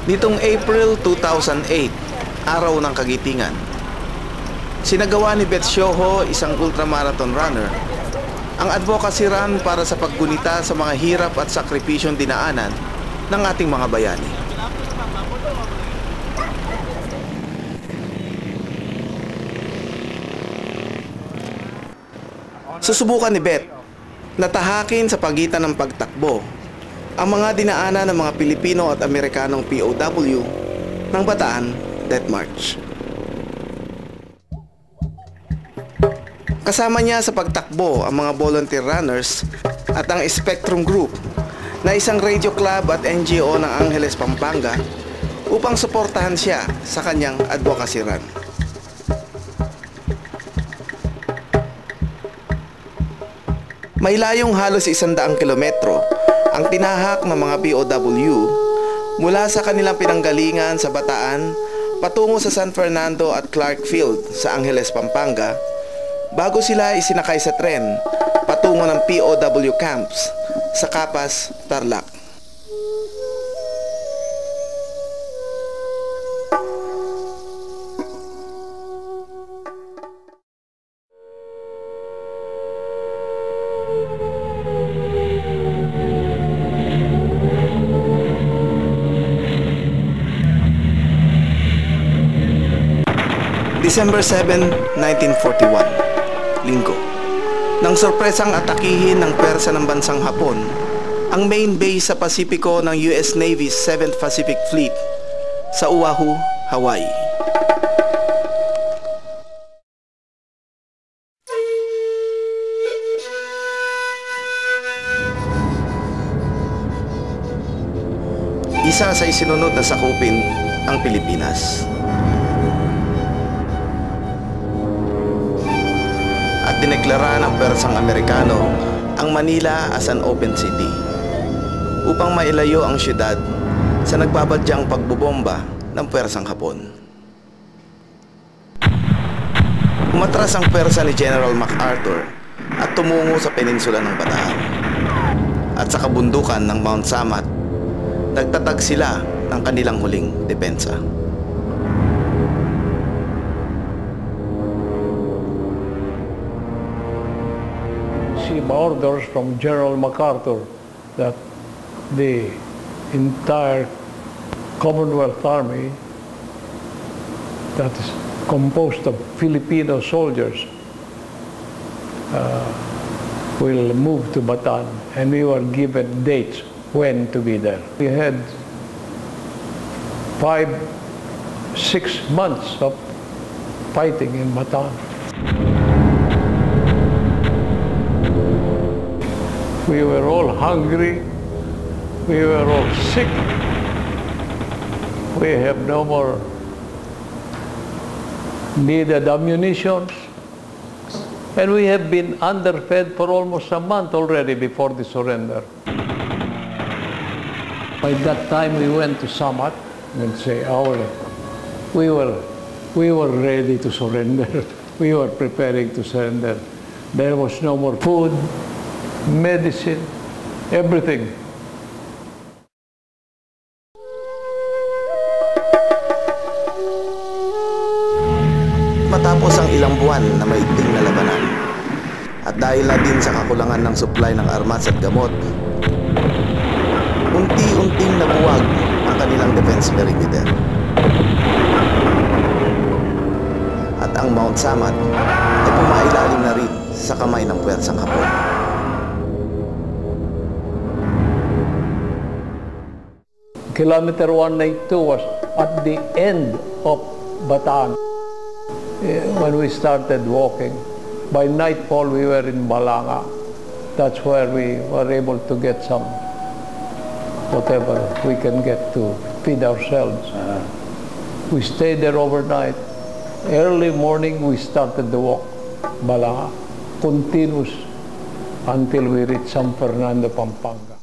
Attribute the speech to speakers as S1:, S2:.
S1: Nitong April 2008, araw ng Kagitingan, sinagawa ni Beth Sioho, isang ultramarathon runner, ang advocacy run para sa paggunita sa mga hirap at sakripisyong dinaanan ng ating mga bayani. Susubukan ni Beth na tahakin sa pagitan ng pagtakbo ang mga dinaanan ng mga Pilipino at Amerikanong POW ng Bataan Death March. Kasama niya sa pagtakbo ang mga volunteer runners at ang Spectrum Group na isang radio club at NGO ng Angeles, Pampanga upang suportahan siya sa kanyang advocacy run. May layong halos 100 kilometro ang tinahak ng mga POW mula sa kanilang pinanggalingan sa Bataan patungo sa San Fernando at Clark Field sa Angeles, Pampanga bago sila isinakay sa tren patungo ng POW camps sa Capas, Tarlac. December 7, 1941, Linggo. Nang sorpresang atakihin ng Persa ng bansang Hapon ang main base sa Pasipiko ng US Navy's 7th Pacific Fleet sa Oahu, Hawaii. Isa sa isinunod na sakupin ang Pilipinas. At dineklara ng Persang Amerikano ang Manila as an open city upang mailayo ang syudad sa nagbabadyang pagbobomba ng Persang Hapon. Umatras ang Persa ni General MacArthur at tumungo sa peninsula ng Bataan. At sa kabundukan ng Mount Samat, nagtatag sila ng kanilang huling depensa.
S2: Orders from General MacArthur that the entire Commonwealth Army that is composed of Filipino soldiers will move to Bataan, and we were given dates when to be there. We had 5-6 months of fighting in Bataan. We were all hungry, we were all sick, we have no more needed ammunition, and we have been underfed for almost a month already before the surrender. By that time we went to Samat, and say, we were ready to surrender. We were preparing to surrender. There was no more food, medicine, everything.
S1: Matapos ang ilang buwan na maigting na labanan at dahil na din sa kakulangan ng supply ng armas at gamot, unti-unting nabuwag ang kanilang defense perimeter. At ang Mount Samat ay pumailalim na rin sa kamay ng Persang Hapon.
S2: Kilometer 192 was at the end of Bataan. When we started walking, by nightfall we were in Balanga. That's where we were able to get some, whatever we can get to feed ourselves. We stayed there overnight. Early morning we started the walk, Balanga, continuous until we reached San Fernando, Pampanga.